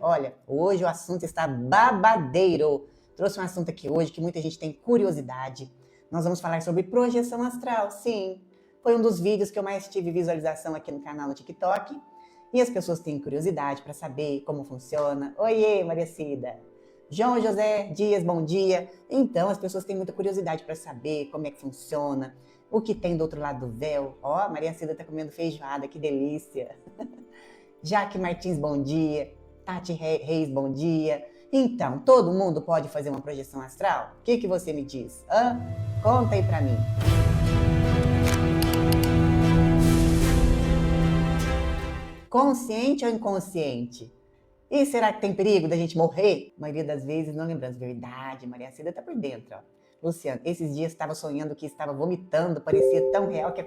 Olha, hoje o assunto está babadeiro. Trouxe um assunto aqui hoje que muita gente tem curiosidade. Nós vamos falar sobre projeção astral, sim. Foi um dos vídeos que eu mais tive visualização aqui no canal no TikTok. E as pessoas têm curiosidade para saber como funciona. Oiê, Maria Cida. João José Dias, bom dia. Então, as pessoas têm muita curiosidade para saber como é que funciona, o que tem do outro lado do véu. Ó, Maria Cida está comendo feijoada, que delícia. Jaque Martins, bom dia. Tati Reis, bom dia. Então, todo mundo pode fazer uma projeção astral? O que você me diz? Conta aí pra mim. Consciente ou inconsciente? E será que tem perigo da gente morrer? A maioria das vezes não lembramos. Verdade, Maria Cida tá por dentro, ó. Luciano, esses dias estava sonhando que estava vomitando, parecia tão real que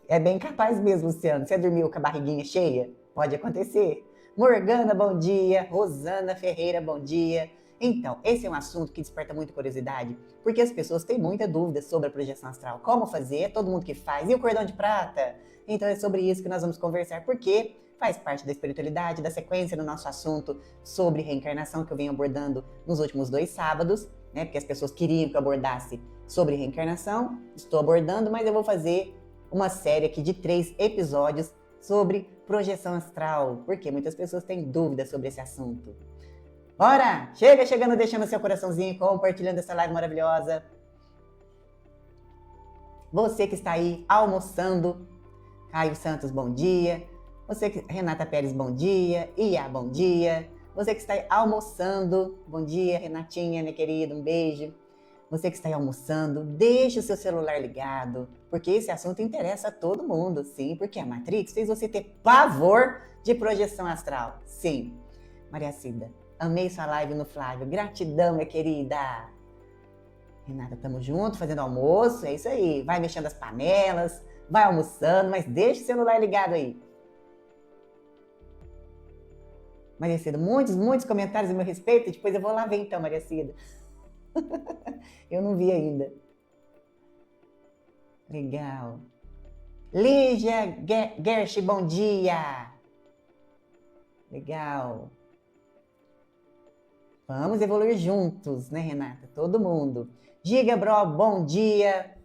é bem capaz mesmo, Luciano. Você dormiu com a barriguinha cheia? Pode acontecer. Morgana, bom dia. Rosana Ferreira, bom dia. Então, esse é um assunto que desperta muita curiosidade, porque as pessoas têm muita dúvida sobre a projeção astral. Como fazer? É todo mundo que faz. E o cordão de prata? Então é sobre isso que nós vamos conversar, porque faz parte da espiritualidade, da sequência do nosso assunto sobre reencarnação, que eu venho abordando nos últimos 2 sábados, né? Porque as pessoas queriam que eu abordasse sobre reencarnação. Estou abordando, mas eu vou fazer uma série aqui de 3 episódios sobre projeção astral, porque muitas pessoas têm dúvidas sobre esse assunto. Bora! Chegando, deixando seu coraçãozinho, compartilhando essa live maravilhosa. Você que está aí almoçando, Caio Santos, bom dia. Renata Pérez, bom dia. Ia, bom dia. Você que está aí almoçando, bom dia, Renatinha, minha querida, um beijo. Você que está aí almoçando, deixe o seu celular ligado, porque esse assunto interessa a todo mundo, sim, porque a Matrix fez você ter pavor de projeção astral, sim. Maria Cida, amei sua live no Flávio, gratidão, minha querida. Renata, tamo junto, fazendo almoço, é isso aí, vai mexendo as panelas, vai almoçando, mas deixe o celular ligado aí. Maria Cida, muitos comentários a meu respeito, depois eu vou lá ver então, Maria Cida. Eu não vi ainda. Legal. Lígia Gersh, bom dia. Legal. Vamos evoluir juntos, né, Renata? Todo mundo. Giga Bro, bom dia.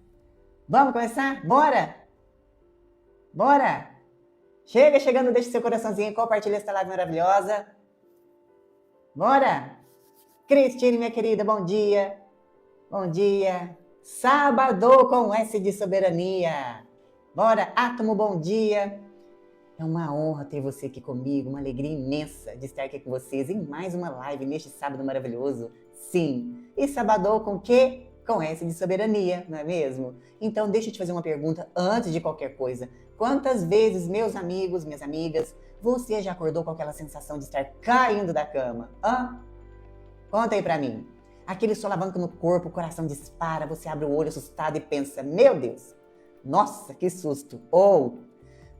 Vamos começar? Bora? Bora? Chegando, deixa seu coraçãozinho, compartilha essa live maravilhosa. Bora? Cristine, minha querida, bom dia. Bom dia. Sábado com S de soberania. Bora, Átomo, bom dia. É uma honra ter você aqui comigo, uma alegria imensa de estar aqui com vocês em mais uma live neste sábado maravilhoso. Sim, e sábado com quê? Com S de soberania, não é mesmo? Então deixa eu te fazer uma pergunta antes de qualquer coisa. Quantas vezes, meus amigos, minhas amigas, você já acordou com aquela sensação de estar caindo da cama? Conta aí pra mim. Aquele solavanco no corpo, o coração dispara, você abre o olho assustado e pensa, meu Deus, nossa, que susto. Ou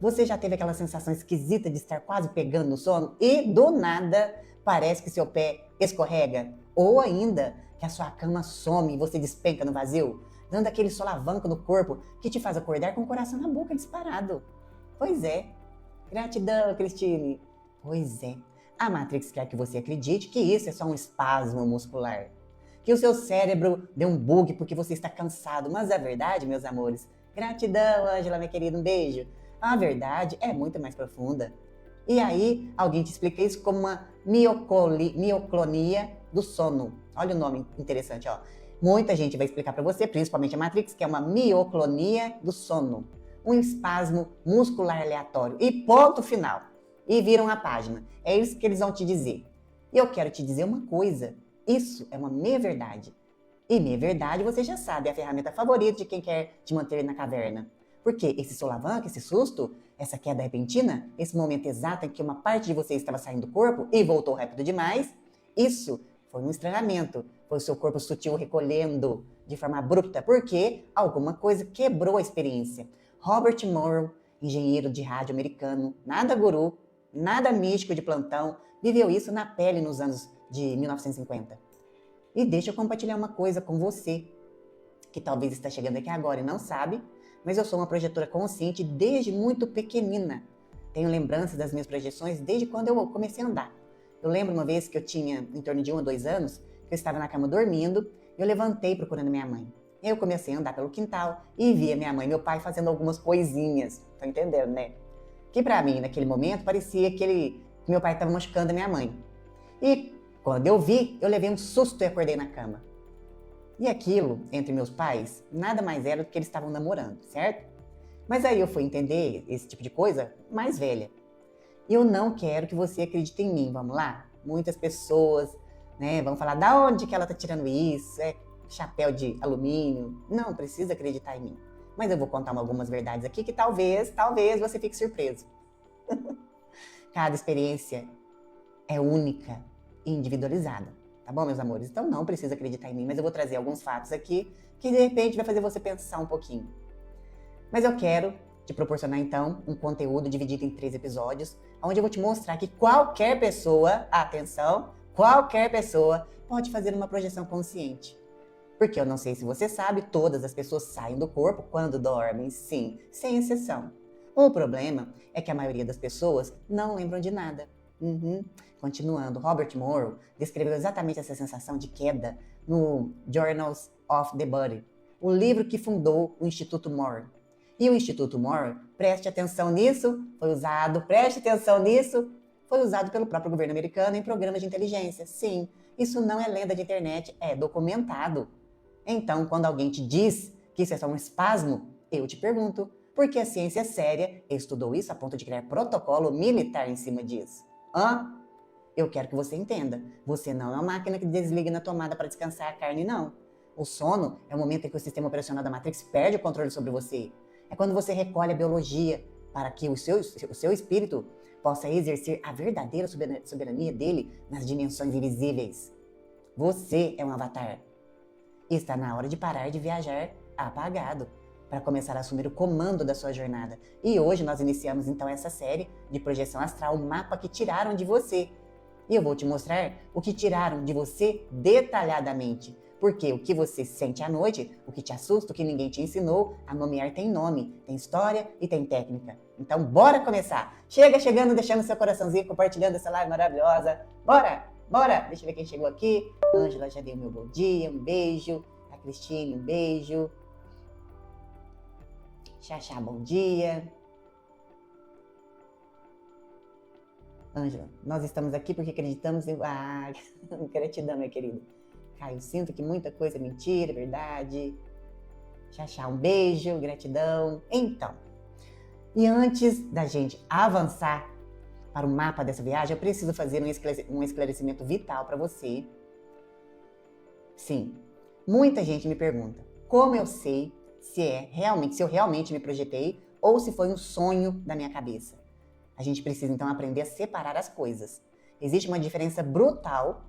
você já teve aquela sensação esquisita de estar quase pegando no sono e do nada parece que seu pé escorrega? Ou ainda que a sua cama some e você despenca no vazio, dando aquele solavanco no corpo que te faz acordar com o coração na boca disparado. Pois é. Gratidão, Cristine. Pois é. A Matrix quer que você acredite que isso é só um espasmo muscular. Que o seu cérebro deu um bug porque você está cansado. Mas a verdade, meus amores, gratidão, Ângela, minha querida, um beijo. A verdade é muito mais profunda. E aí, alguém te explica isso como uma mioclonia do sono. Olha o nome interessante, ó. Muita gente vai explicar para você, principalmente a Matrix, que é uma mioclonia do sono. Um espasmo muscular aleatório. E ponto final. E viram a página. É isso que eles vão te dizer. E eu quero te dizer uma coisa. Isso é uma meia-verdade. E meia-verdade, você já sabe, é a ferramenta favorita de quem quer te manter na caverna. Porque esse solavanco, esse susto, essa queda repentina, esse momento exato em que uma parte de você estava saindo do corpo e voltou rápido demais, isso foi um estranhamento. Foi o seu corpo sutil recolhendo de forma abrupta, porque alguma coisa quebrou a experiência. Robert Morrow, engenheiro de rádio americano, nada guru, nada místico de plantão, viveu isso na pele nos anos de 1950. E deixa eu compartilhar uma coisa com você, que talvez está chegando aqui agora e não sabe, mas eu sou uma projetora consciente desde muito pequenina. tenho lembranças das minhas projeções desde quando eu comecei a andar. Eu lembro uma vez que eu tinha em torno de 1 ou 2 anos, que eu estava na cama dormindo, e eu levantei procurando minha mãe. Eu comecei a andar pelo quintal e via minha mãe e meu pai fazendo algumas coisinhas, tá entendendo, né? Que pra mim, naquele momento, parecia que meu pai estava machucando a minha mãe. E quando eu vi, eu levei um susto e acordei na cama. E aquilo, entre meus pais, nada mais era do que eles estavam namorando, certo? Mas aí eu fui entender esse tipo de coisa mais velha. Eu não quero que você acredite em mim, vamos lá? Muitas pessoas, né, vão falar, da onde que ela tá tirando isso? É chapéu de alumínio? Não precisa acreditar em mim. Mas eu vou contar algumas verdades aqui que talvez você fique surpreso. Cada experiência é única e individualizada, tá bom, meus amores? Então não precisa acreditar em mim, mas eu vou trazer alguns fatos aqui que de repente vai fazer você pensar um pouquinho. Mas eu quero te proporcionar então um conteúdo dividido em 3 episódios, onde eu vou te mostrar que qualquer pessoa, atenção, qualquer pessoa pode fazer uma projeção consciente. Porque eu não sei se você sabe, todas as pessoas saem do corpo quando dormem, sim, sem exceção. O problema é que a maioria das pessoas não lembram de nada. Continuando, Robert Morrow descreveu exatamente essa sensação de queda no Journals of the Body, o livro que fundou o Instituto Morrow. E o Instituto Morrow, preste atenção nisso, foi usado pelo próprio governo americano em programas de inteligência. Sim, isso não é lenda de internet, é documentado. Então, quando alguém te diz que isso é só um espasmo, eu te pergunto, por que a ciência séria estudou isso a ponto de criar protocolo militar em cima disso? Eu quero que você entenda, você não é uma máquina que desliga na tomada para descansar a carne, não. O sono é o momento em que o sistema operacional da Matrix perde o controle sobre você. É quando você recolhe a biologia para que o seu espírito possa exercer a verdadeira soberania dele nas dimensões invisíveis. Você é um avatar. E está na hora de parar de viajar apagado, para começar a assumir o comando da sua jornada. E hoje nós iniciamos então essa série de projeção astral, o mapa que tiraram de você. E eu vou te mostrar o que tiraram de você detalhadamente. Porque o que você sente à noite, o que te assusta, o que ninguém te ensinou a nomear tem nome, tem história e tem técnica. Então bora começar! Chega chegando, deixando seu coraçãozinho, compartilhando essa live maravilhosa. Bora! Bora! Deixa eu ver quem chegou aqui. Ângela, já dei o meu bom dia, um beijo. A Cristine, um beijo. Xaxá, bom dia. Ângela, nós estamos aqui porque acreditamos em... gratidão, minha querida. Caio, sinto que muita coisa é mentira, é verdade. Xaxá, um beijo, gratidão. Então, e antes da gente avançar para o mapa dessa viagem, eu preciso fazer um esclarecimento vital para você. Sim, muita gente me pergunta, como eu sei se eu realmente me projetei ou se foi um sonho da minha cabeça? A gente precisa então aprender a separar as coisas. Existe uma diferença brutal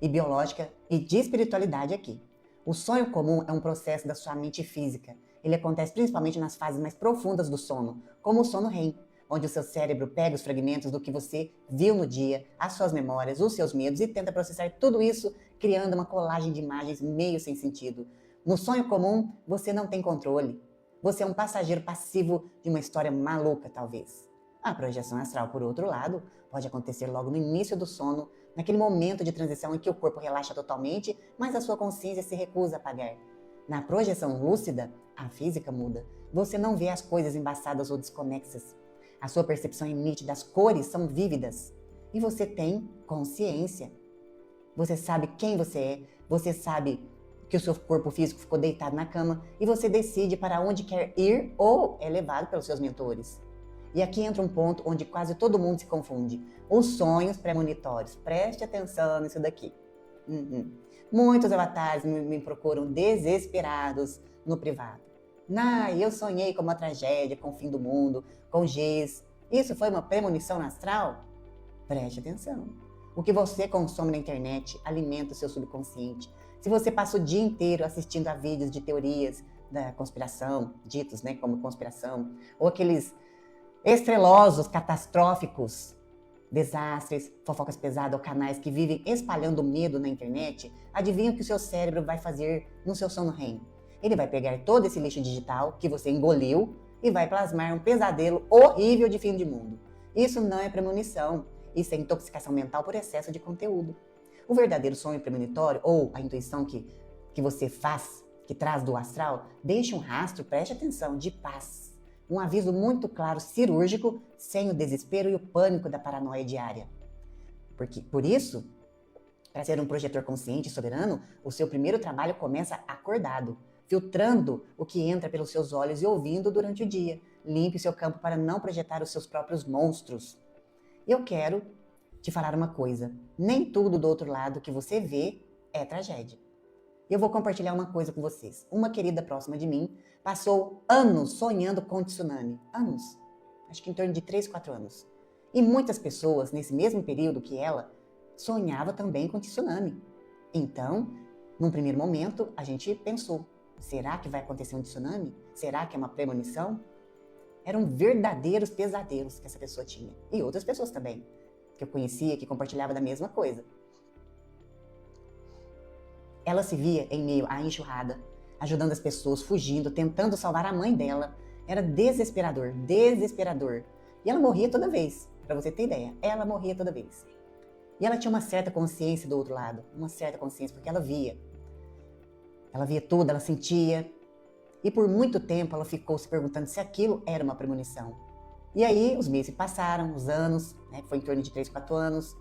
e biológica e de espiritualidade aqui. O sonho comum é um processo da sua mente física. Ele acontece principalmente nas fases mais profundas do sono, como o sono REM, onde o seu cérebro pega os fragmentos do que você viu no dia, as suas memórias, os seus medos e tenta processar tudo isso, criando uma colagem de imagens meio sem sentido. No sonho comum, você não tem controle. Você é um passageiro passivo de uma história maluca, talvez. A projeção astral, por outro lado, pode acontecer logo no início do sono, naquele momento de transição em que o corpo relaxa totalmente, mas a sua consciência se recusa a apagar. Na projeção lúcida, a física muda. Você não vê as coisas embaçadas ou desconexas. A sua percepção é nítida, as cores são vívidas. E você tem consciência. Você sabe quem você é, você sabe que o seu corpo físico ficou deitado na cama e você decide para onde quer ir ou é levado pelos seus mentores. E aqui entra um ponto onde quase todo mundo se confunde. Os sonhos premonitórios. Preste atenção nisso daqui. Muitos avatares me procuram desesperados no privado. Eu sonhei com uma tragédia, com o fim do mundo, com giz. Isso foi uma premonição astral? Preste atenção. O que você consome na internet alimenta o seu subconsciente. Se você passa o dia inteiro assistindo a vídeos de teorias da conspiração, ditos, como conspiração, ou aqueles estrelosos, catastróficos, desastres, fofocas pesadas ou canais que vivem espalhando medo na internet, adivinha o que o seu cérebro vai fazer no seu sono REM? Ele vai pegar todo esse lixo digital que você engoliu e vai plasmar um pesadelo horrível de fim de mundo. Isso não é premonição. Isso é intoxicação mental por excesso de conteúdo. O verdadeiro sonho premonitório, ou a intuição que você faz, que traz do astral, deixa um rastro, preste atenção, de paz. Um aviso muito claro, cirúrgico, sem o desespero e o pânico da paranoia diária. Por isso, para ser um projetor consciente e soberano, o seu primeiro trabalho começa acordado, filtrando o que entra pelos seus olhos e ouvindo durante o dia. Limpe seu campo para não projetar os seus próprios monstros. Eu quero te falar uma coisa. Nem tudo do outro lado que você vê é tragédia. Eu vou compartilhar uma coisa com vocês. Uma querida próxima de mim passou anos sonhando com tsunami. Anos. Acho que em torno de 3, 4 anos. E muitas pessoas, nesse mesmo período que ela, sonhava também com tsunami. Então, num primeiro momento, a gente pensou, será que vai acontecer um tsunami? Será que é uma premonição? Eram verdadeiros pesadelos que essa pessoa tinha. E outras pessoas também, que eu conhecia, que compartilhavam da mesma coisa. Ela se via em meio à enxurrada, ajudando as pessoas, fugindo, tentando salvar a mãe dela. Era desesperador, desesperador. E ela morria toda vez, para você ter ideia. Ela morria toda vez. E ela tinha uma certa consciência do outro lado, uma certa consciência, porque ela via. Ela via tudo, ela sentia. E por muito tempo ela ficou se perguntando se aquilo era uma premonição. E aí os meses passaram, os anos, foi em torno de 3, 4 anos.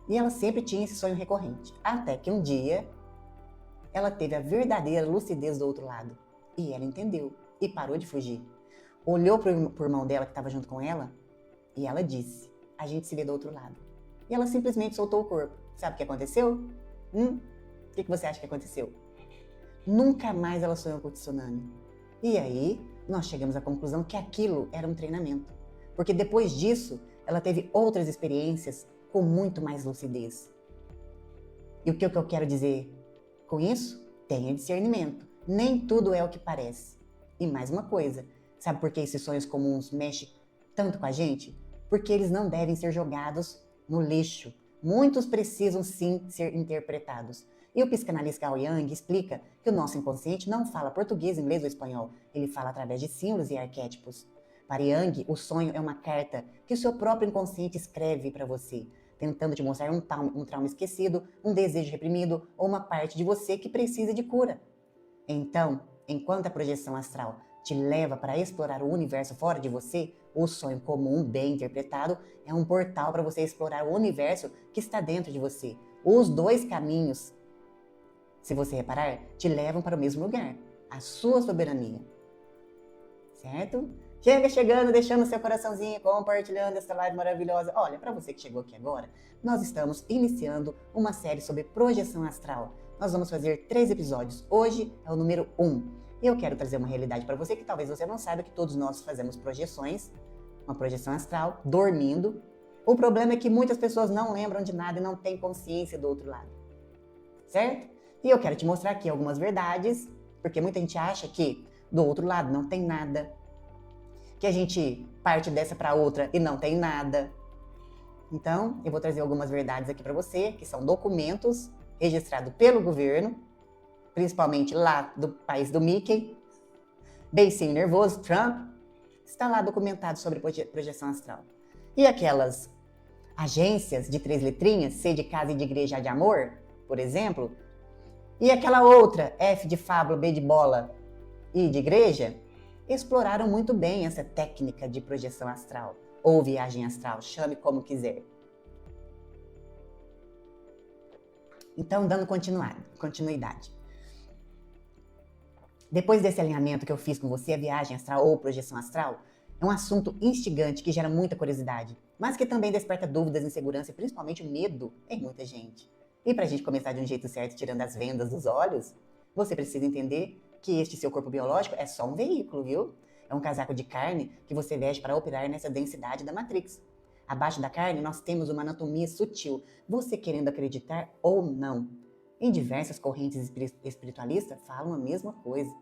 E ela sempre tinha esse sonho recorrente. Até que um dia ela teve a verdadeira lucidez do outro lado. E ela entendeu e parou de fugir. Olhou pro irmão dela que estava junto com ela e ela disse, a gente se vê do outro lado. E ela simplesmente soltou o corpo. Sabe o que aconteceu? O que você acha que aconteceu? Nunca mais ela sonhou com o tsunami. E aí, nós chegamos à conclusão que aquilo era um treinamento. Porque depois disso, ela teve outras experiências com muito mais lucidez. E o que eu quero dizer com isso? Tenha discernimento. Nem tudo é o que parece. E mais uma coisa, sabe por que esses sonhos comuns mexem tanto com a gente? Porque eles não devem ser jogados no lixo. Muitos precisam sim ser interpretados. E o psicanalista Carl Jung explica que o nosso inconsciente não fala português, inglês ou espanhol. Ele fala através de símbolos e arquétipos. Para Jung, o sonho é uma carta que o seu próprio inconsciente escreve para você, tentando te mostrar um trauma esquecido, um desejo reprimido ou uma parte de você que precisa de cura. Então, enquanto a projeção astral te leva para explorar o universo fora de você, o sonho comum, bem interpretado, é um portal para você explorar o universo que está dentro de você. Os dois caminhos, se você reparar, te levam para o mesmo lugar, a sua soberania. Certo? Chegando, deixando seu coraçãozinho, compartilhando essa live maravilhosa. Olha, para você que chegou aqui agora, nós estamos iniciando uma série sobre projeção astral. Nós vamos fazer 3 episódios. Hoje é o número 1. E eu quero trazer uma realidade para você que talvez você não saiba que todos nós fazemos projeções, uma projeção astral, dormindo. O problema é que muitas pessoas não lembram de nada e não têm consciência do outro lado. Certo? E eu quero te mostrar aqui algumas verdades, porque muita gente acha que do outro lado não tem nada, que a gente parte dessa para outra e não tem nada. Então, eu vou trazer algumas verdades aqui para você, que são documentos registrados pelo governo, principalmente lá do país do Mickey, beicinho nervoso, Trump, está lá documentado sobre projeção astral. E aquelas agências de 3 letrinhas, C de casa e de igreja, A de amor, por exemplo, e aquela outra, F de fábula, B de bola e de igreja, exploraram muito bem essa técnica de projeção astral, ou viagem astral, chame como quiser. Então, dando continuidade. Depois desse alinhamento que eu fiz com você, a viagem astral ou projeção astral, é um assunto instigante que gera muita curiosidade, mas que também desperta dúvidas, insegurança e principalmente o medo em muita gente. E para a gente começar de um jeito certo, tirando as vendas dos olhos, você precisa entender que este seu corpo biológico é só um veículo, viu? É um casaco de carne que você veste para operar nessa densidade da Matrix. Abaixo da carne, nós temos uma anatomia sutil, você querendo acreditar ou não. Em diversas correntes espiritualistas falam a mesma coisa.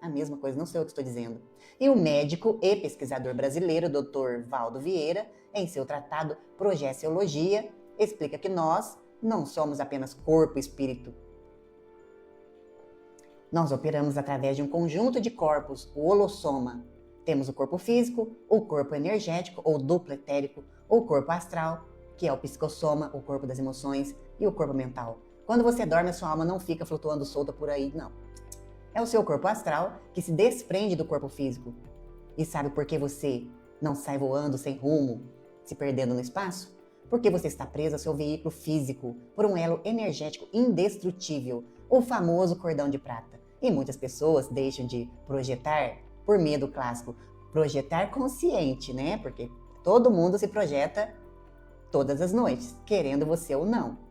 A mesma coisa, não sei o que estou dizendo. E o médico e pesquisador brasileiro, Dr. Valdo Vieira, em seu tratado Projeciologia, explica que nós não somos apenas corpo e espírito. Nós operamos através de um conjunto de corpos, o holossoma, temos o corpo físico, o corpo energético ou duplo etérico, o corpo astral, que é o psicossoma, o corpo das emoções, e o corpo mental. Quando você dorme, a sua alma não fica flutuando solta por aí, não. É o seu corpo astral que se desprende do corpo físico. E sabe por que você não sai voando sem rumo, se perdendo no espaço? Porque você está preso ao seu veículo físico por um elo energético indestrutível, o famoso cordão de prata. E muitas pessoas deixam de projetar por medo clássico. Projetar consciente, né? Porque todo mundo se projeta todas as noites, querendo você ou não.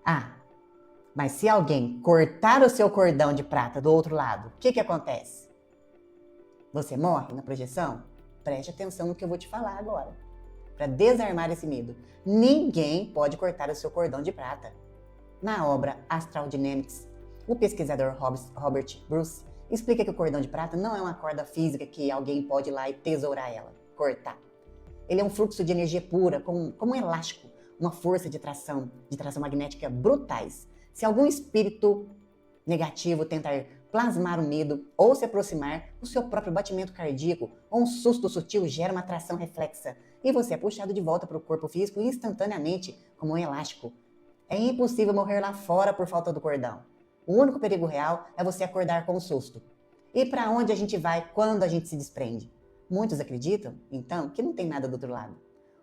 Ah, mas se alguém cortar o seu cordão de prata do outro lado, o que acontece? Você morre na projeção? Preste atenção no que eu vou te falar agora, para desarmar esse medo. Ninguém pode cortar o seu cordão de prata. Na obra Astral Dynamics, o pesquisador Robert Bruce explica que o cordão de prata não é uma corda física que alguém pode ir lá e tesourar ela, cortar. Ele é um fluxo de energia pura, como um elástico, uma força de tração magnética brutais. Se algum espírito negativo tentar plasmar o medo ou se aproximar, o seu próprio batimento cardíaco ou um susto sutil gera uma atração reflexa e você é puxado de volta para o corpo físico instantaneamente, como um elástico. É impossível morrer lá fora por falta do cordão. O único perigo real é você acordar com um susto. E para onde a gente vai quando a gente se desprende? Muitos acreditam, então, que não tem nada do outro lado.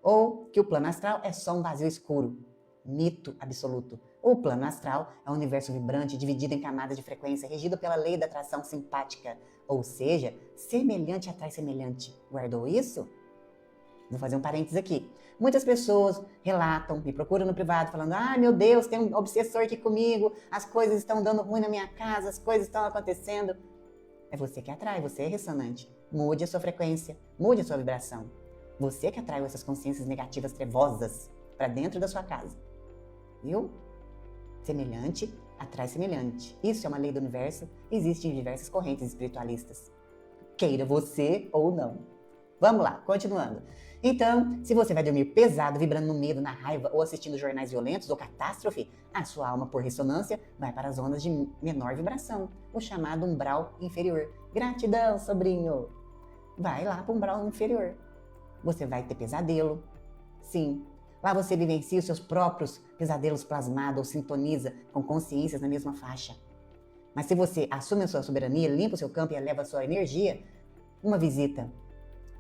Ou que o plano astral é só um vazio escuro. Mito absoluto. O plano astral é um universo vibrante dividido em camadas de frequência regido pela lei da atração simpática. Ou seja, semelhante atrai semelhante. Guardou isso? Vou fazer um parênteses aqui. Muitas pessoas relatam, me procuram no privado, falando: ah, meu Deus, tem um obsessor aqui comigo, as coisas estão dando ruim na minha casa, as coisas estão acontecendo. É você que atrai, você é ressonante. Mude a sua frequência, mude a sua vibração. Você que atraiu essas consciências negativas trevosas para dentro da sua casa. Viu? Semelhante atrai semelhante. Isso é uma lei do universo, existe em diversas correntes espiritualistas. Queira você ou não. Vamos lá, continuando. Então, se você vai dormir pesado, vibrando no medo, na raiva ou assistindo jornais violentos ou catástrofe, a sua alma, por ressonância, vai para as ondas de menor vibração, o chamado umbral inferior. Gratidão, sobrinho! Vai lá para o umbral inferior. Você vai ter pesadelo. Sim, lá você vivencia os seus próprios pesadelos plasmados ou sintoniza com consciências na mesma faixa. Mas se você assume a sua soberania, limpa o seu campo e eleva a sua energia, uma visita.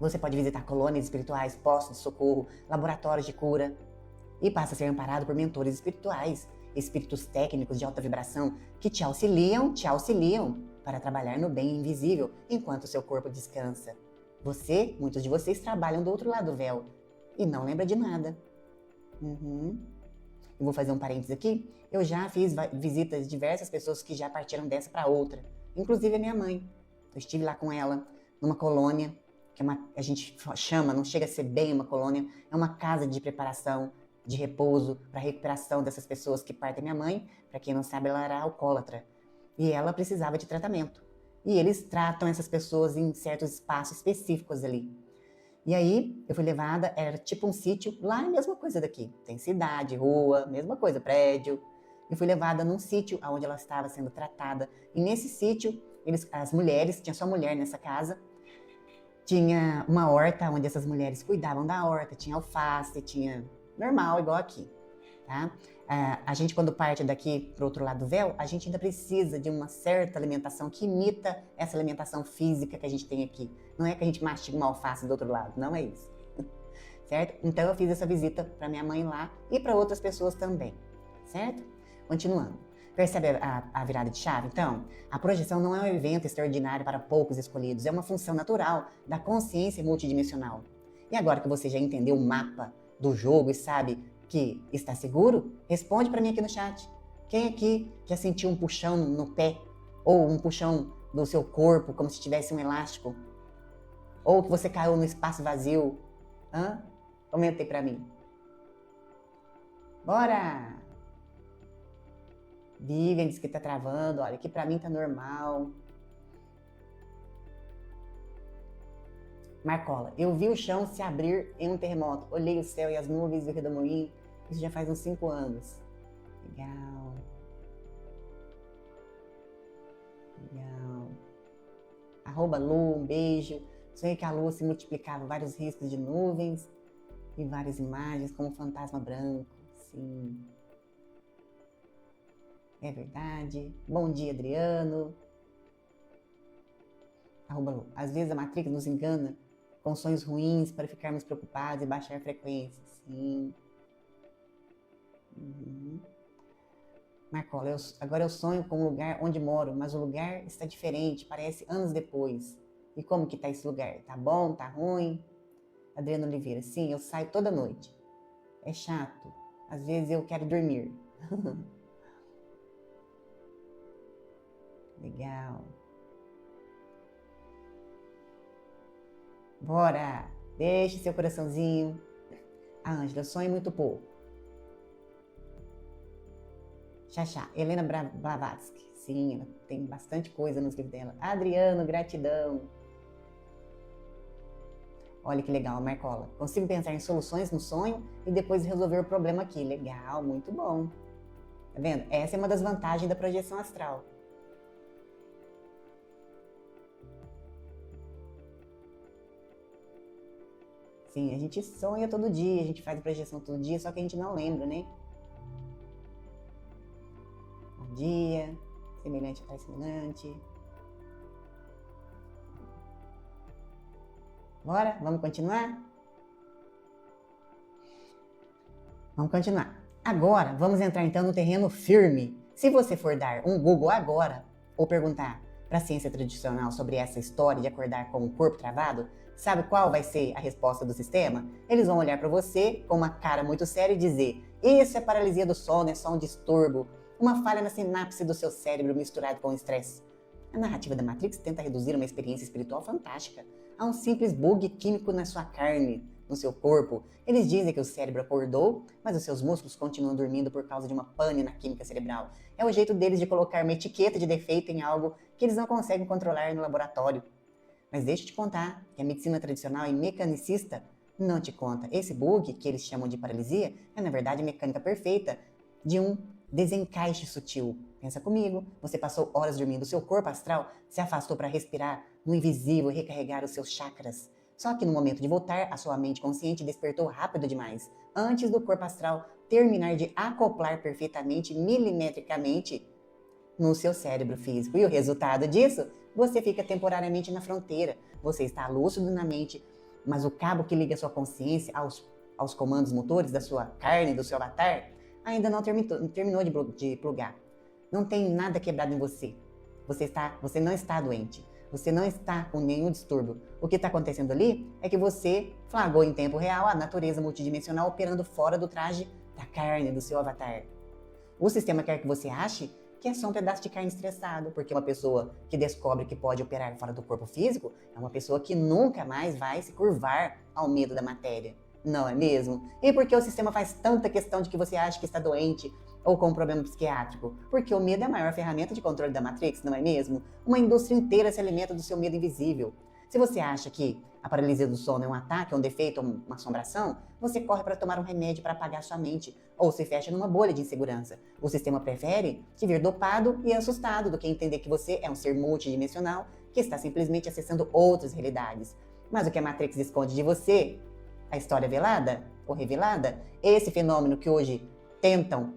Você pode visitar colônias espirituais, postos de socorro, laboratórios de cura e passa a ser amparado por mentores espirituais, espíritos técnicos de alta vibração que te auxiliam para trabalhar no bem invisível enquanto o seu corpo descansa. Muitos de vocês trabalham do outro lado do véu e não lembra de nada. Eu vou fazer um parênteses aqui. Eu já fiz visitas de diversas pessoas que já partiram dessa para outra, inclusive a minha mãe. Eu estive lá com ela numa colônia, que a gente chama, não chega a ser bem uma colônia, é uma casa de preparação, de repouso, para recuperação dessas pessoas que partem. Minha mãe, para quem não sabe, ela era alcoólatra e ela precisava de tratamento. E eles tratam essas pessoas em certos espaços específicos ali. E aí, eu fui levada, era tipo um sítio, lá é a mesma coisa daqui. Tem cidade, rua, mesma coisa, prédio. Eu fui levada num sítio onde ela estava sendo tratada. E nesse sítio, as mulheres, tinha só mulher nessa casa, tinha uma horta onde essas mulheres cuidavam da horta, tinha alface, tinha normal, igual aqui, tá? A gente, quando parte daqui para o outro lado do véu, a gente ainda precisa de uma certa alimentação que imita essa alimentação física que a gente tem aqui. Não é que a gente mastiga uma alface do outro lado, não é isso. Certo? Então eu fiz essa visita para minha mãe lá e para outras pessoas também, certo? Continuando. Percebe a virada de chave? Então, a projeção não é um evento extraordinário para poucos escolhidos, é uma função natural da consciência multidimensional. E agora que você já entendeu o mapa do jogo e sabe que está seguro, responde para mim aqui no chat. Quem aqui já sentiu um puxão no pé? Ou um puxão do seu corpo, como se tivesse um elástico? Ou que você caiu no espaço vazio? Comentei para mim. Bora! Vivian diz que tá travando, olha, aqui pra mim tá normal. Marcola, eu vi o chão se abrir em um terremoto. Olhei o céu e as nuvens do redemoinho. Isso já faz uns 5 anos. Legal. Legal. Lu, um beijo. Sonhei que a lua se multiplicava vários riscos de nuvens e várias imagens como um fantasma branco. Sim. É verdade. Bom dia, Adriano. Lu. Às vezes a Matrix nos engana com sonhos ruins para ficarmos preocupados e baixar a frequência. Sim. Marcola, agora eu sonho com o lugar onde moro, mas o lugar está diferente, parece anos depois. E como que tá esse lugar? Tá bom? Tá ruim? Adriana Oliveira, sim, eu saio toda noite. É chato. Às vezes eu quero dormir. Legal. Bora! Deixe seu coraçãozinho. A Ângela, eu sonho muito pouco. Xaxá, Helena Blavatsky. Sim, ela tem bastante coisa nos livros dela. Adriano, gratidão. Olha que legal, Marcola. Consigo pensar em soluções no sonho e depois resolver o problema aqui. Legal, muito bom. Tá vendo? Essa é uma das vantagens da projeção astral. Sim, a gente sonha todo dia, a gente faz projeção todo dia, só que a gente não lembra, né? Bom dia, semelhante atrai semelhante. Bora? Vamos continuar? Vamos continuar. Agora, vamos entrar então no terreno firme. Se você for dar um Google agora, ou perguntar para a ciência tradicional sobre essa história de acordar com o corpo travado, sabe qual vai ser a resposta do sistema? Eles vão olhar para você com uma cara muito séria e dizer: isso é paralisia do sono, é só um distúrbio, uma falha na sinapse do seu cérebro misturado com o estresse. A narrativa da Matrix tenta reduzir uma experiência espiritual fantástica a um simples bug químico na sua carne, no seu corpo. Eles dizem que o cérebro acordou, mas os seus músculos continuam dormindo por causa de uma pane na química cerebral. É o jeito deles de colocar uma etiqueta de defeito em algo que eles não conseguem controlar no laboratório. Mas deixa eu te contar que a medicina tradicional e mecanicista não te conta. Esse bug, que eles chamam de paralisia, é na verdade a mecânica perfeita de um desencaixe sutil. Pensa comigo, você passou horas dormindo, seu corpo astral se afastou para respirar no invisível e recarregar os seus chakras. Só que no momento de voltar, a sua mente consciente despertou rápido demais, antes do corpo astral terminar de acoplar perfeitamente, milimetricamente, no seu cérebro físico. E o resultado disso? Você fica temporariamente na fronteira. Você está lúcido na mente, mas o cabo que liga a sua consciência aos comandos motores da sua carne, do seu avatar, ainda não terminou de plugar. Não tem nada quebrado em você. Você não está doente. Você não está com nenhum distúrbio. O que está acontecendo ali é que você flagrou em tempo real a natureza multidimensional operando fora do traje da carne, do seu avatar. O sistema quer que você ache que é só um pedaço de carne estressado, porque uma pessoa que descobre que pode operar fora do corpo físico é uma pessoa que nunca mais vai se curvar ao medo da matéria. Não é mesmo? E por que o sistema faz tanta questão de que você acha que está doente ou com um problema psiquiátrico? Porque o medo é a maior ferramenta de controle da Matrix, não é mesmo? Uma indústria inteira se alimenta do seu medo invisível. Se você acha que a paralisia do sono é um ataque, é um defeito, uma assombração, você corre para tomar um remédio para apagar sua mente ou se fecha numa bolha de insegurança. O sistema prefere te ver dopado e assustado do que entender que você é um ser multidimensional que está simplesmente acessando outras realidades. Mas o que a Matrix esconde de você, a história velada ou revelada, esse fenômeno que hoje tentam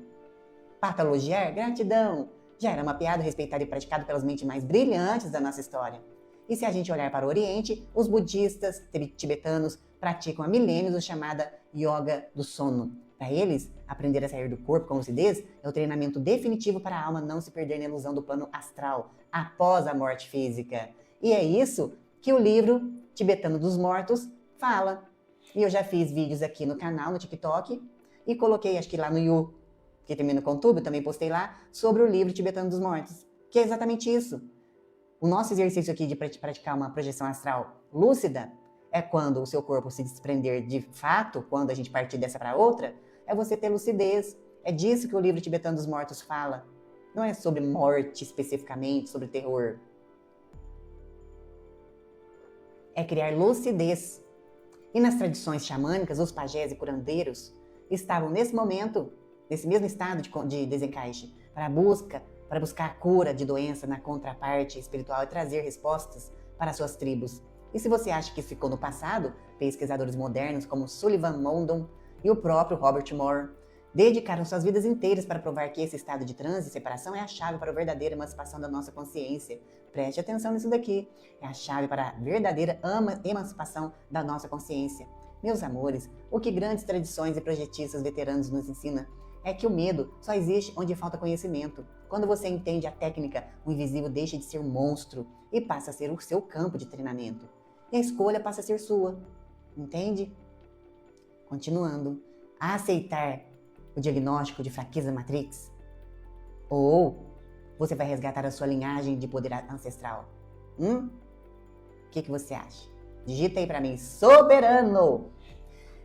patologiar, gratidão, já era mapeado, respeitado e praticado pelas mentes mais brilhantes da nossa história. E se a gente olhar para o Oriente, os budistas tibetanos praticam há milênios o chamada yoga do sono. Para eles, aprender a sair do corpo com lucidez é o treinamento definitivo para a alma não se perder na ilusão do plano astral após a morte física. E é isso que o livro Tibetano dos Mortos fala. E eu já fiz vídeos aqui no canal, no TikTok, e coloquei, acho que lá no You, que termina com tudo, também postei lá, sobre o livro Tibetano dos Mortos, que é exatamente isso. O nosso exercício aqui de praticar uma projeção astral lúcida é quando o seu corpo se desprender de fato, quando a gente partir dessa para outra, é você ter lucidez. É disso que o livro Tibetano dos Mortos fala. Não é sobre morte especificamente, sobre terror. É criar lucidez. E nas tradições xamânicas, os pajés e curandeiros estavam nesse momento, nesse mesmo estado de desencaixe, para buscar a cura de doença na contraparte espiritual e trazer respostas para suas tribos. E se você acha que isso ficou no passado, pesquisadores modernos como Sullivan Mondon e o próprio Robert Moore dedicaram suas vidas inteiras para provar que esse estado de transe e separação é a chave para a verdadeira emancipação da nossa consciência. Preste atenção nisso daqui. É a chave para a verdadeira emancipação da nossa consciência. Meus amores, o que grandes tradições e projetistas veteranos nos ensinam é que o medo só existe onde falta conhecimento. Quando você entende a técnica, o invisível deixa de ser um monstro e passa a ser o seu campo de treinamento. E a escolha passa a ser sua. Entende? Continuando. A aceitar o diagnóstico de fraqueza Matrix? Ou você vai resgatar a sua linhagem de poder ancestral? O que você acha? Digita aí pra mim, soberano!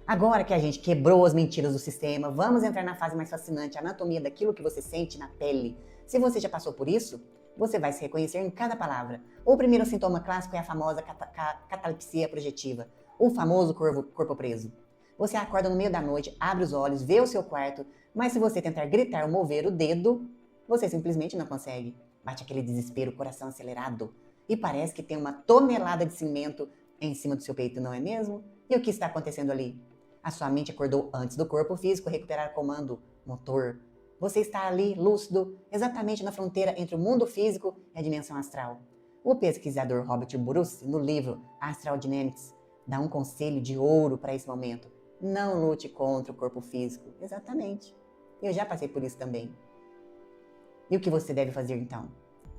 Agora que a gente quebrou as mentiras do sistema, vamos entrar na fase mais fascinante, a anatomia daquilo que você sente na pele. Se você já passou por isso, você vai se reconhecer em cada palavra. O primeiro sintoma clássico é a famosa catalepsia projetiva, o famoso corpo preso. Você acorda no meio da noite, abre os olhos, vê o seu quarto, mas se você tentar gritar ou mover o dedo, você simplesmente não consegue. Bate aquele desespero, coração acelerado, e parece que tem uma tonelada de cimento em cima do seu peito, não é mesmo? E o que está acontecendo ali? A sua mente acordou antes do corpo físico recuperar o comando motor. Você está ali, lúcido, exatamente na fronteira entre o mundo físico e a dimensão astral. O pesquisador Robert Bruce, no livro Astral Dynamics, dá um conselho de ouro para esse momento. Não lute contra o corpo físico. Exatamente. Eu já passei por isso também. E o que você deve fazer então?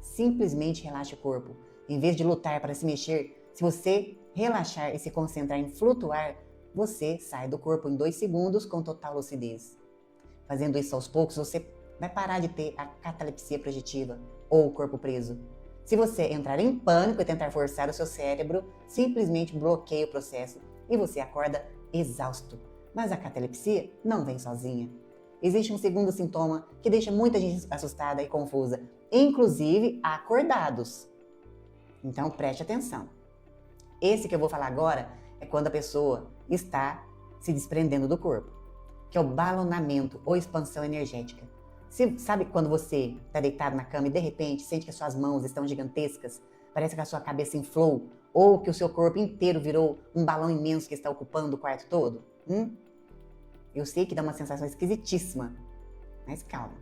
Simplesmente relaxe o corpo. Em vez de lutar para se mexer, se você relaxar e se concentrar em flutuar, você sai do corpo em 2 segundos com total lucidez. Fazendo isso aos poucos, você vai parar de ter a catalepsia projetiva ou o corpo preso. Se você entrar em pânico e tentar forçar o seu cérebro, simplesmente bloqueia o processo e você acorda exausto. Mas a catalepsia não vem sozinha. Existe um segundo sintoma que deixa muita gente assustada e confusa, inclusive acordados. Então preste atenção. Esse que eu vou falar agora é quando a pessoa está se desprendendo do corpo, que é o balonamento ou expansão energética. Sabe quando você está deitado na cama e de repente sente que as suas mãos estão gigantescas, parece que a sua cabeça inflou, ou que o seu corpo inteiro virou um balão imenso que está ocupando o quarto todo? Eu sei que dá uma sensação esquisitíssima, mas calma.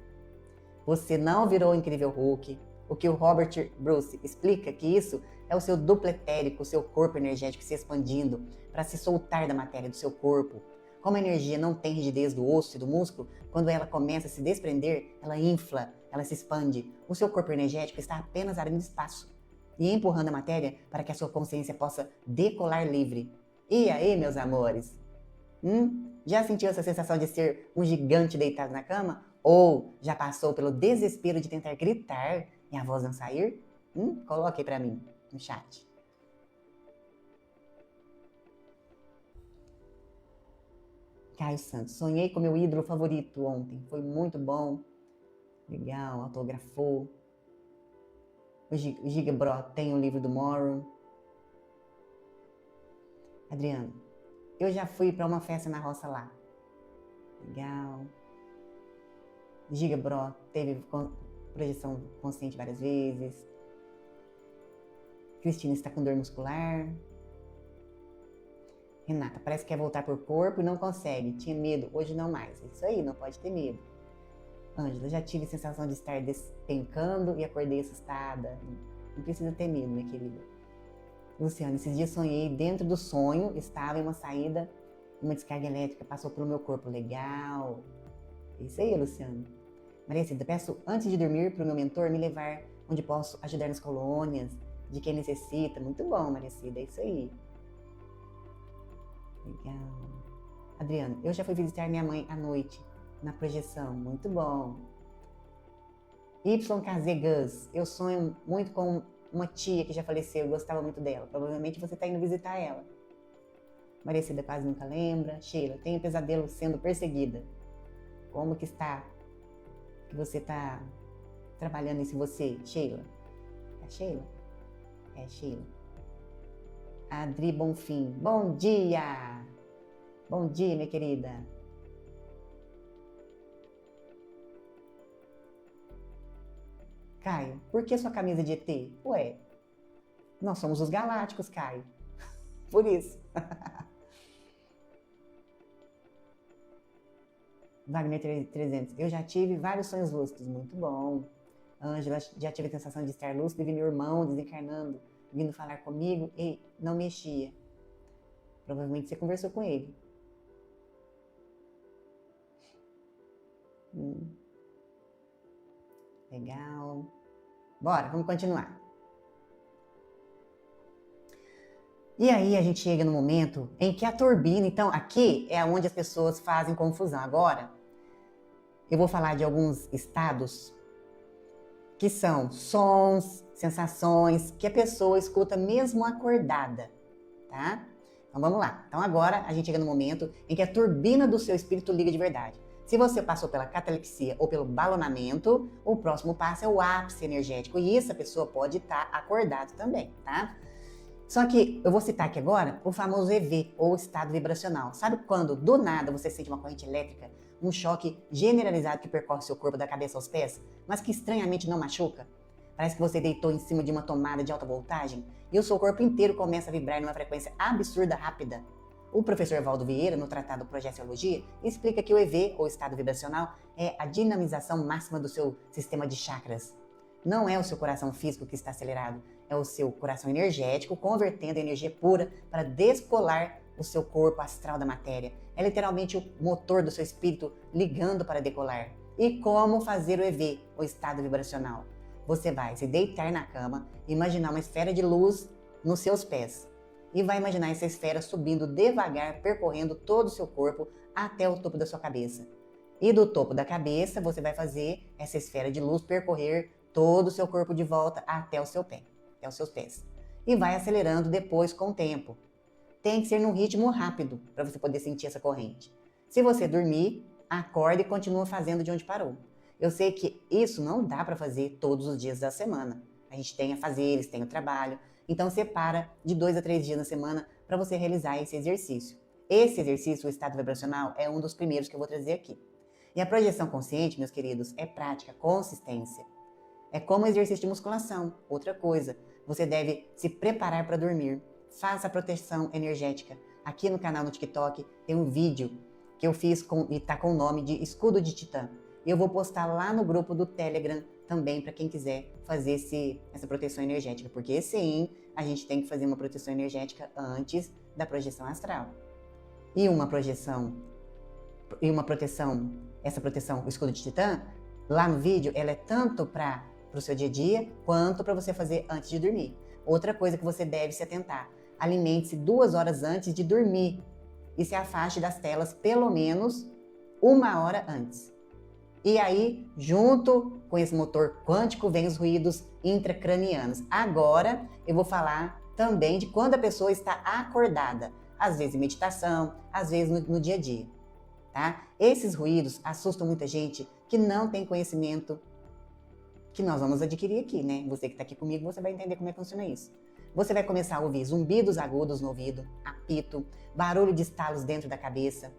Você não virou o incrível Hulk. O que o Robert Bruce explica é que isso é o seu duplo etérico, o seu corpo energético se expandindo para se soltar da matéria do seu corpo. Como a energia não tem rigidez do osso e do músculo, quando ela começa a se desprender, ela infla, ela se expande. O seu corpo energético está apenas abrindo espaço e empurrando a matéria para que a sua consciência possa decolar livre. E aí, meus amores? Já sentiu essa sensação de ser um gigante deitado na cama? Ou já passou pelo desespero de tentar gritar e a voz não sair? Coloque aí pra mim no chat. Caio Santos, sonhei com meu ídolo favorito ontem. Foi muito bom. Legal, autografou. O Giga Bro tem o livro do Morrow. Adriano, eu já fui pra uma festa na roça lá. Legal. Giga Bro teve projeção consciente várias vezes. Cristina está com dor muscular. Renata, parece que quer voltar pro corpo e não consegue. Tinha medo, hoje não mais. Isso aí, não pode ter medo. Ângela, já tive a sensação de estar despencando e acordei assustada. Não precisa ter medo, minha querida. Luciana, esses dias sonhei dentro do sonho, estava em uma saída, uma descarga elétrica passou pelo meu corpo. Legal. É isso aí, Luciana. Maria Cida, peço antes de dormir para o meu mentor me levar onde posso ajudar nas colônias, de quem necessita. Muito bom, Maria Cida, é isso aí. Legal. Adriana, eu já fui visitar minha mãe à noite, na projeção. Muito bom. YKZ Gus, eu sonho muito com uma tia que já faleceu, eu gostava muito dela. Provavelmente você está indo visitar ela. Maria Cida quase nunca lembra. Sheila, tenho pesadelo sendo perseguida. Como que está? Que você está trabalhando isso em você, Sheila? É Sheila? É Sheila. Adri Bonfim, bom dia! Bom dia, minha querida. Caio, por que sua camisa de ET? Ué, Nós somos os galácticos, Caio. Por isso. Wagner 300. Eu já tive vários sonhos lúcidos. Muito bom. Ângela, já tive a sensação de estar lúcido e vi meu irmão desencarnando, vindo falar comigo e não mexia. Provavelmente você conversou com ele. Legal. Bora, vamos continuar. E aí a gente chega no momento em que a turbina, então aqui é onde as pessoas fazem confusão. Agora, eu vou falar de alguns estados que são sons, sensações que a pessoa escuta mesmo acordada, tá? Então vamos lá. Então agora a gente chega no momento em que a turbina do seu espírito liga de verdade. Se você passou pela catalepsia ou pelo balonamento, o próximo passo é o ápice energético. E isso a pessoa pode estar acordado também, tá? Só que eu vou citar aqui agora o famoso EV, ou estado vibracional. Sabe quando do nada você sente uma corrente elétrica, um choque generalizado que percorre seu corpo da cabeça aos pés, mas que estranhamente não machuca? Parece que você deitou em cima de uma tomada de alta voltagem e o seu corpo inteiro começa a vibrar numa frequência absurda rápida. O professor Valdo Vieira, no tratado Projeciologia, explica que o EV, ou estado vibracional, é a dinamização máxima do seu sistema de chakras. Não é o seu coração físico que está acelerado, é o seu coração energético convertendo a energia pura para descolar o seu corpo astral da matéria. É literalmente o motor do seu espírito ligando para decolar. E como fazer o EV, o estado vibracional? Você vai se deitar na cama, imaginar uma esfera de luz nos seus pés. E vai imaginar essa esfera subindo devagar, percorrendo todo o seu corpo até o topo da sua cabeça. E do topo da cabeça, você vai fazer essa esfera de luz percorrer todo o seu corpo de volta até o seu pé, até os seus pés. E vai acelerando depois com o tempo. Tem que ser num ritmo rápido para você poder sentir essa corrente. Se você dormir, acorda e continua fazendo de onde parou. Eu sei que isso não dá para fazer todos os dias da semana. A gente tem afazeres, tem o trabalho. Então separa de 2 a 3 dias na semana para você realizar esse exercício. Esse exercício, o estado vibracional, é um dos primeiros que eu vou trazer aqui. E a projeção consciente, meus queridos, é prática, consistência. É como exercício de musculação. Outra coisa, você deve se preparar para dormir. Faça a proteção energética. Aqui no canal no TikTok tem um vídeo que eu fiz e tá com o nome de Escudo de Titã. E eu vou postar lá no grupo do Telegram também para quem quiser fazer essa proteção energética. Porque sim, a gente tem que fazer uma proteção energética antes da projeção astral. E uma proteção, essa proteção, o Escudo de Titã, lá no vídeo, ela é tanto para o seu dia a dia, quanto para você fazer antes de dormir. Outra coisa que você deve se atentar, alimente-se 2 horas antes de dormir e se afaste das telas pelo menos 1 hora antes. E aí, junto com esse motor quântico, vem os ruídos intracranianos. Agora, eu vou falar também de quando a pessoa está acordada, às vezes em meditação, às vezes no dia a dia, tá? Esses ruídos assustam muita gente que não tem conhecimento que nós vamos adquirir aqui, né? Você que está aqui comigo, você vai entender como é que funciona isso. Você vai começar a ouvir zumbidos agudos no ouvido, apito, barulho de estalos dentro da cabeça,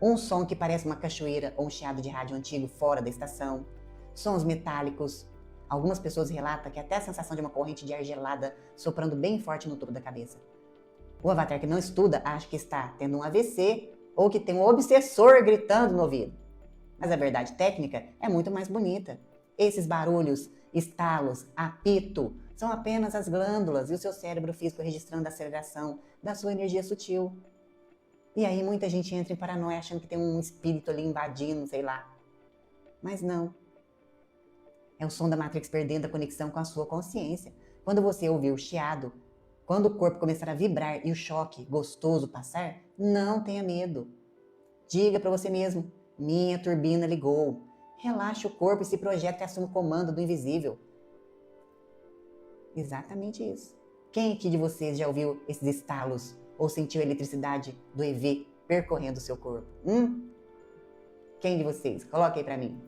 um som que parece uma cachoeira ou um chiado de rádio antigo fora da estação, sons metálicos. Algumas pessoas relatam que até a sensação de uma corrente de ar gelada soprando bem forte no topo da cabeça. O avatar que não estuda acha que está tendo um AVC ou que tem um obsessor gritando no ouvido. Mas a verdade técnica é muito mais bonita. Esses barulhos, estalos, apito, são apenas as glândulas e o seu cérebro físico registrando a aceleração da sua energia sutil. E aí muita gente entra em paranoia achando que tem um espírito ali invadindo, sei lá. Mas não. É o som da Matrix perdendo a conexão com a sua consciência. Quando você ouvir o chiado, quando o corpo começar a vibrar e o choque gostoso passar, não tenha medo. Diga para você mesmo, minha turbina ligou. Relaxe o corpo e se projeta e assume o comando do invisível. Exatamente isso. Quem aqui de vocês já ouviu esses estalos ou sentiu a eletricidade do EV percorrendo o seu corpo? Quem de vocês? Coloque aí pra mim.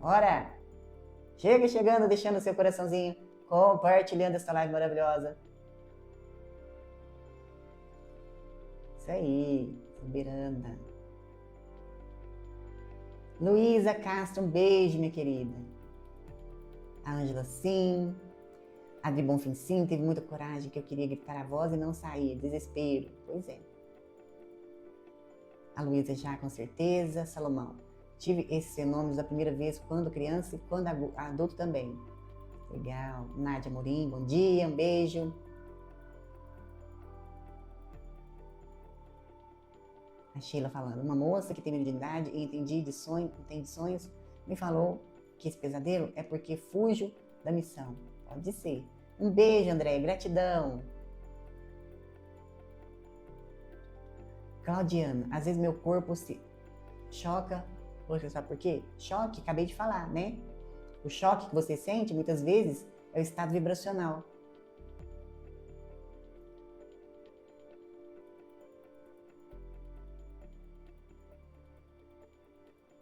Ora! Chega chegando, deixando o seu coraçãozinho, compartilhando essa live maravilhosa. Isso aí, soberana. Luísa Castro, um beijo, minha querida. A Ângela, sim. Adri Bonfim, sim, teve muita coragem, que eu queria gritar a voz e não saía, desespero. Pois é. A Luísa já, com certeza. Salomão, tive esses fenômenos da primeira vez quando criança e quando adulto também. Legal. Nádia Morim, bom dia, um beijo. A Sheila falando, uma moça que tem mediunidade e entende sonhos, me falou que esse pesadelo é porque fujo da missão. Pode ser. Um beijo, André, gratidão. Claudiana, às vezes meu corpo se choca. Poxa, sabe por quê? Choque, acabei de falar, né? O choque que você sente, muitas vezes, é o estado vibracional.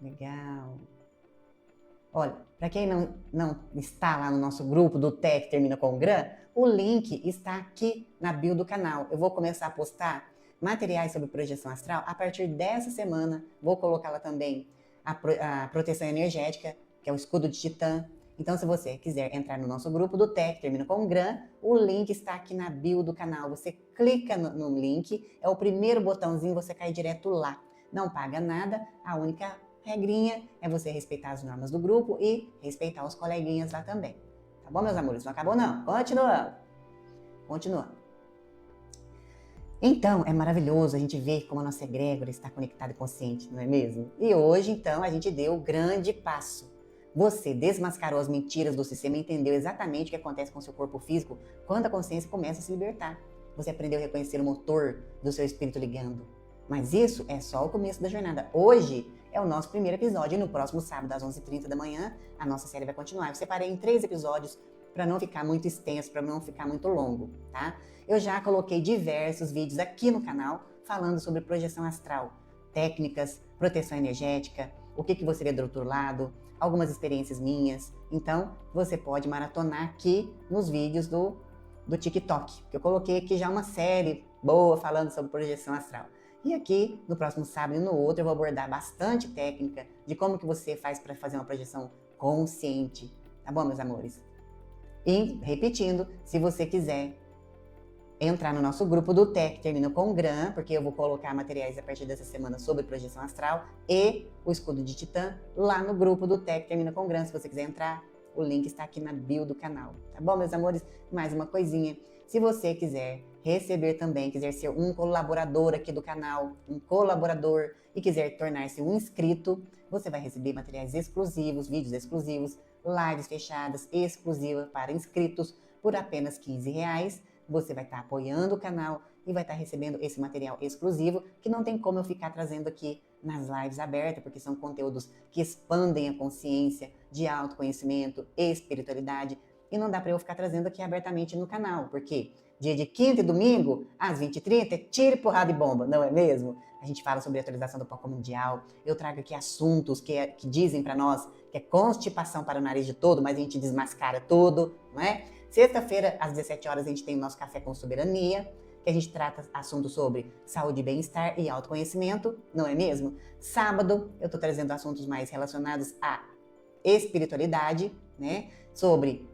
Legal. Olha, para quem não está lá no nosso grupo do TEC Termina com Gran, o link está aqui na bio do canal. Eu vou começar a postar materiais sobre projeção astral a partir dessa semana. Vou colocar lá também a proteção energética, que é o escudo de Titã. Então, se você quiser entrar no nosso grupo do TEC Termina com Gran, o link está aqui na bio do canal. Você clica no link, é o primeiro botãozinho, você cai direto lá. Não paga nada, a única regrinha é você respeitar as normas do grupo e respeitar os coleguinhas lá também. Tá bom, meus amores? Não acabou, não. Continuando. Então, é maravilhoso a gente ver como a nossa egrégora está conectada e consciente, não é mesmo? E hoje, então, a gente deu o grande passo. Você desmascarou as mentiras do sistema e entendeu exatamente o que acontece com o seu corpo físico quando a consciência começa a se libertar. Você aprendeu a reconhecer o motor do seu espírito ligando. Mas isso é só o começo da jornada. Hoje é o nosso primeiro episódio e no próximo sábado, às 11h30 da manhã, a nossa série vai continuar. Eu separei em 3 episódios para não ficar muito extenso, para não ficar muito longo, tá? Eu já coloquei diversos vídeos aqui no canal falando sobre projeção astral, técnicas, proteção energética, o que você vê do outro lado, algumas experiências minhas. Então, você pode maratonar aqui nos vídeos do TikTok, que eu coloquei aqui já uma série boa falando sobre projeção astral. E aqui, no próximo sábado e no outro, eu vou abordar bastante técnica de como que você faz para fazer uma projeção consciente. Tá bom, meus amores? E, repetindo, se você quiser entrar no nosso grupo do TEC Termina com Gran, porque eu vou colocar materiais a partir dessa semana sobre projeção astral e o escudo de Titã lá no grupo do TEC Termina com Gran. Se você quiser entrar, o link está aqui na bio do canal. Tá bom, meus amores? Mais uma coisinha. Se você quiser receber também, quiser ser um colaborador aqui do canal, um colaborador e quiser tornar-se um inscrito, você vai receber materiais exclusivos, vídeos exclusivos, lives fechadas exclusivas para inscritos por apenas R$15. Você vai estar apoiando o canal e vai estar recebendo esse material exclusivo que não tem como eu ficar trazendo aqui nas lives abertas, porque são conteúdos que expandem a consciência de autoconhecimento e espiritualidade e não dá para eu ficar trazendo aqui abertamente no canal, porque dia de quinta e domingo, às 20h30, é tiro, porrada e bomba, não é mesmo? A gente fala sobre a atualização do Foco Mundial, eu trago aqui assuntos que dizem para nós que é constipação para o nariz de todo, mas a gente desmascara tudo, não é? Sexta-feira, às 17 horas, a gente tem o nosso Café com Soberania, que a gente trata assuntos sobre saúde, bem-estar e autoconhecimento, não é mesmo? Sábado, eu tô trazendo assuntos mais relacionados à espiritualidade, né? Sobre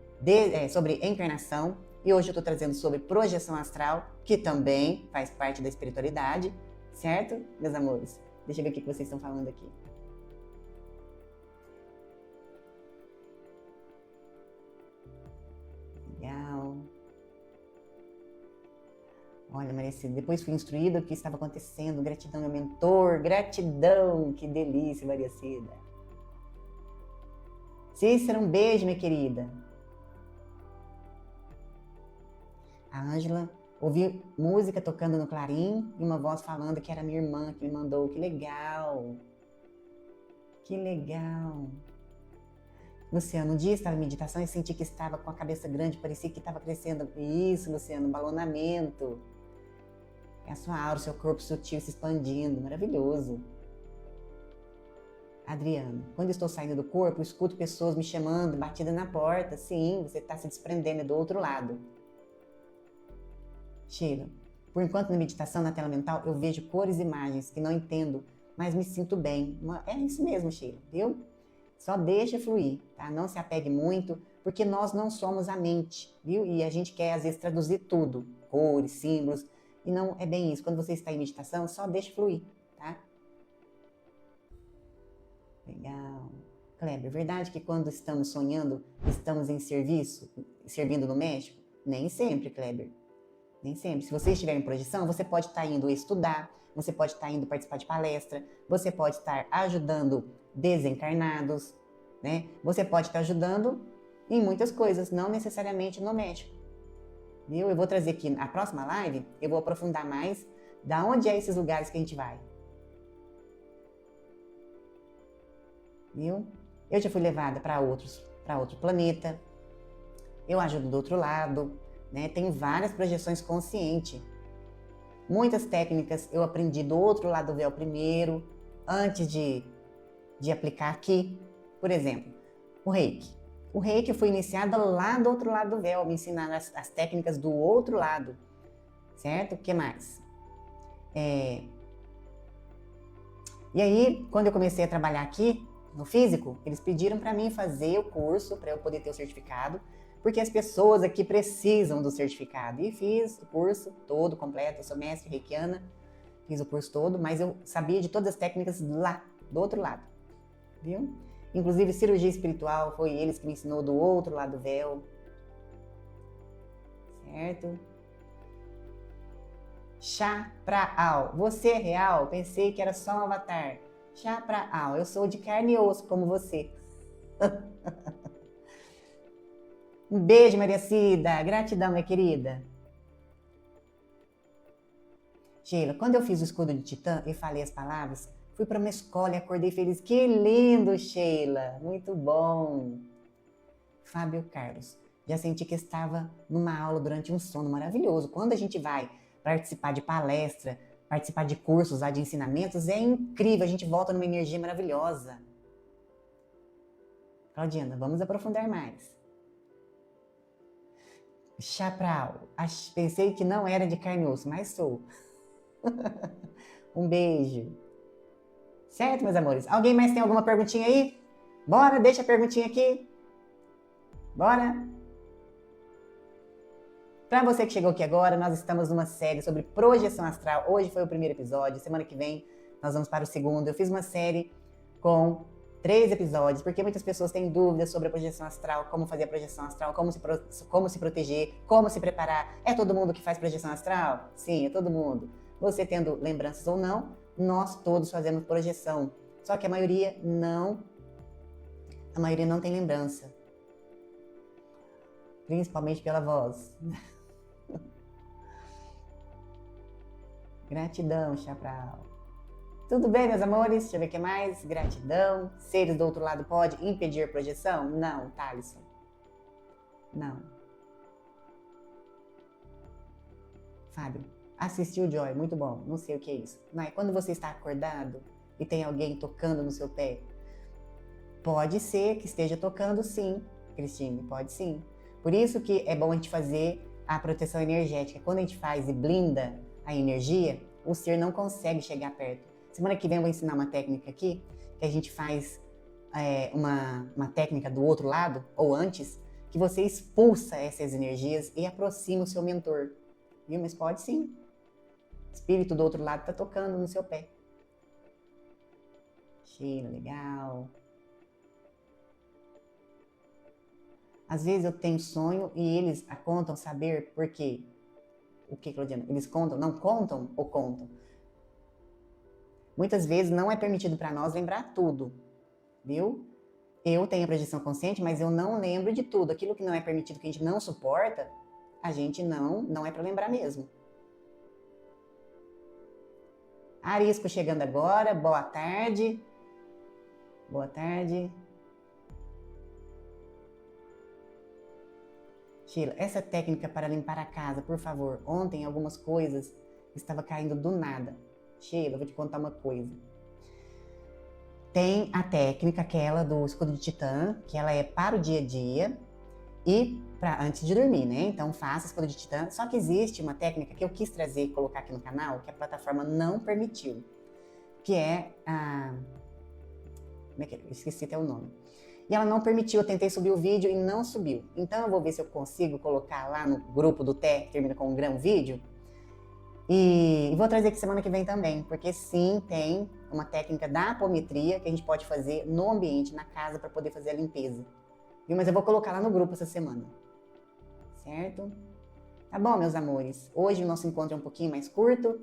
encarnação, e hoje eu tô trazendo sobre projeção astral, que também faz parte da espiritualidade, certo, meus amores? Deixa eu ver o que vocês estão falando aqui. Legal. Olha, Maria, depois fui instruída o que estava acontecendo. Gratidão, meu mentor. Gratidão. Que delícia, Maria Cida. Cícera, um beijo, minha querida. A Ângela, ouvi música tocando no clarim e uma voz falando que era minha irmã que me mandou. Que legal. Que legal. Luciano, um dia estava em meditação e senti que estava com a cabeça grande, parecia que estava crescendo. Isso, Luciano, um balonamento. É a sua aura, o seu corpo sutil se expandindo, maravilhoso. Adriano, quando estou saindo do corpo, escuto pessoas me chamando, batida na porta. Sim, você está se desprendendo do outro lado. Sheila, por enquanto na meditação, na tela mental, eu vejo cores e imagens que não entendo, mas me sinto bem. É isso mesmo, Sheila, viu? Só deixa fluir, tá? Não se apegue muito, porque nós não somos a mente, viu? E a gente quer, às vezes, traduzir tudo, cores, símbolos, e não é bem isso. Quando você está em meditação, só deixa fluir, tá? Legal. Kleber, verdade que quando estamos sonhando, estamos em serviço, servindo no México? Nem sempre, Kleber. Nem sempre. Se você estiver em projeção, você pode estar indo estudar, você pode estar indo participar de palestra, você pode estar ajudando desencarnados, né? Você pode estar ajudando em muitas coisas, não necessariamente no México. Viu? Eu vou trazer aqui na próxima live, eu vou aprofundar mais da onde é esses lugares que a gente vai. Viu? Eu já fui levada para outro planeta. Eu ajudo do outro lado, né? Tenho várias projeções conscientes. Muitas técnicas eu aprendi do outro lado do véu primeiro, antes de aplicar aqui. Por exemplo, o Reiki. O Reiki eu fui iniciada lá do outro lado do véu, me ensinaram as técnicas do outro lado, certo? O que mais? E aí, quando eu comecei a trabalhar aqui, no físico, eles pediram para mim fazer o curso, para eu poder ter o certificado, porque as pessoas aqui precisam do certificado. E fiz o curso todo, completo, eu sou mestre reikiana, fiz o curso todo, mas eu sabia de todas as técnicas lá, do outro lado, viu? Inclusive, cirurgia espiritual, foi eles que me ensinou do outro lado do véu. Certo? Chá pra Al. Você é real? Pensei que era só um avatar. Chá pra Al. Eu sou de carne e osso, como você. Um beijo, Maria Cida. Gratidão, minha querida. Sheila, quando eu fiz o escudo de Titã e falei as palavras, fui para uma escola e acordei feliz. Que lindo, Sheila. Muito bom. Fábio Carlos. Já senti que estava numa aula durante um sono maravilhoso. Quando a gente vai participar de palestra, participar de cursos, de ensinamentos, é incrível. A gente volta numa energia maravilhosa. Claudina, vamos aprofundar mais. Chapral. Pensei que não era de carne e osso, mas sou. Um beijo. Certo, meus amores? Alguém mais tem alguma perguntinha aí? Bora, deixa a perguntinha aqui. Bora. Para você que chegou aqui agora, nós estamos numa série sobre projeção astral. Hoje foi o primeiro episódio, semana que vem nós vamos para o segundo. Eu fiz uma série com 3 episódios, porque muitas pessoas têm dúvidas sobre a projeção astral, como fazer a projeção astral, como se proteger, como se preparar. É todo mundo que faz projeção astral? Sim, é todo mundo. Você tendo lembranças ou não, nós todos fazemos projeção. Só que a maioria não tem lembrança. Principalmente pela voz. Gratidão, Chapral. Tudo bem, meus amores? Deixa eu ver o que mais. Gratidão. Seres do outro lado pode impedir projeção? Não, Thalisson. Não. Fábio, assistiu o Joy, muito bom. Não sei o que é isso. Mas quando você está acordado e tem alguém tocando no seu pé, pode ser que esteja tocando sim, Cristine, pode sim. Por isso que é bom a gente fazer a proteção energética. Quando a gente faz e blinda a energia, o ser não consegue chegar perto. Semana que vem eu vou ensinar uma técnica aqui, que a gente faz uma técnica do outro lado, ou antes, que você expulsa essas energias e aproxima o seu mentor. Viu? Mas pode sim. O espírito do outro lado está tocando no seu pé. Sheila, legal. Às vezes eu tenho sonho e eles contam saber por quê. O que, Claudiana? Eles contam? Não contam ou contam? Muitas vezes não é permitido para nós lembrar tudo, viu? Eu tenho a projeção consciente, mas eu não lembro de tudo. Aquilo que não é permitido, que a gente não suporta, a gente não é para lembrar mesmo. Arisco chegando agora, boa tarde. Boa tarde. Sheila, essa técnica para limpar a casa, por favor. Ontem algumas coisas estavam caindo do nada. Sheila, vou te contar uma coisa. Tem a técnica, aquela do escudo de Titã, que ela é para o dia a dia e para antes de dormir, né? Então faça escudo de Titã. Só que existe uma técnica que eu quis trazer e colocar aqui no canal, que a plataforma não permitiu, que é Eu esqueci até o nome. E ela não permitiu, eu tentei subir o vídeo e não subiu. Então eu vou ver se eu consigo colocar lá no grupo do Té, que termina com um grão vídeo. E vou trazer aqui semana que vem também, porque sim, tem uma técnica da apometria que a gente pode fazer no ambiente, na casa, para poder fazer a limpeza. Viu? Mas eu vou colocar lá no grupo essa semana. Certo? Tá bom, meus amores? Hoje o nosso encontro é um pouquinho mais curto.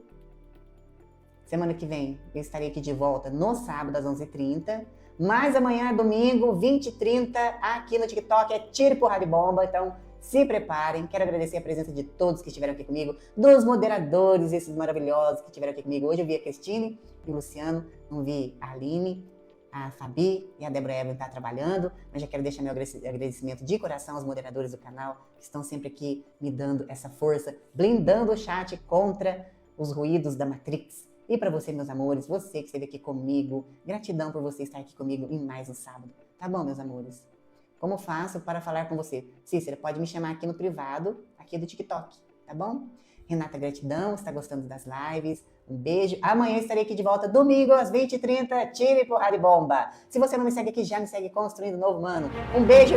Semana que vem eu estarei aqui de volta no sábado às 11h30. Mas amanhã é domingo, 20h30, aqui no TikTok é tiro, porrada e bomba. Então se preparem. Quero agradecer a presença de todos que estiveram aqui comigo, dos moderadores, esses maravilhosos que estiveram aqui comigo. Hoje eu vi a Cristine e o Luciano, não vi a Aline, a Fabi e a Débora Evelyn tá trabalhando, mas já quero deixar meu agradecimento de coração aos moderadores do canal, que estão sempre aqui me dando essa força, blindando o chat contra os ruídos da Matrix. E para você, meus amores, você que esteve aqui comigo, gratidão por você estar aqui comigo em mais um sábado. Tá bom, meus amores? Como faço para falar com você? Cícera, pode me chamar aqui no privado, aqui do TikTok, tá bom? Renata, gratidão, está gostando das lives. Um beijo. Amanhã estarei aqui de volta, domingo, às 20h30. Tire, porrada e bomba. Se você não me segue aqui, já me segue Construindo Novo Mano. Um beijo.